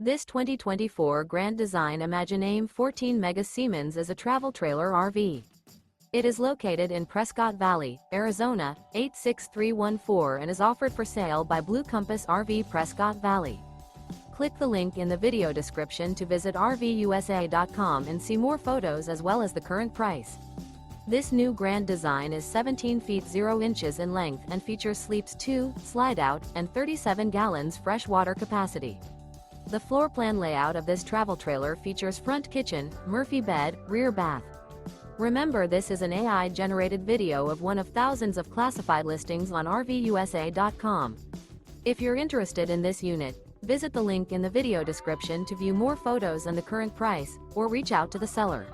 This 2024 Grand Design Imagine 14 Mega Siemens is a travel trailer RV. It is located in Prescott Valley, Arizona, 86314 and is offered for sale by Blue Compass RV Prescott Valley. Click the link in the video description to visit RVUSA.com and see more photos as well as the current price. This new Grand Design is 17 feet 0 inches in length and features sleeps 2, slide-out, and 37 gallons fresh water capacity. The floor plan layout of this travel trailer features front kitchen, Murphy bed, rear bath. Remember, this is an AI-generated video of one of thousands of classified listings on RVUSA.com. If you're interested in this unit, visit the link in the video description to view more photos and the current price, or reach out to the seller.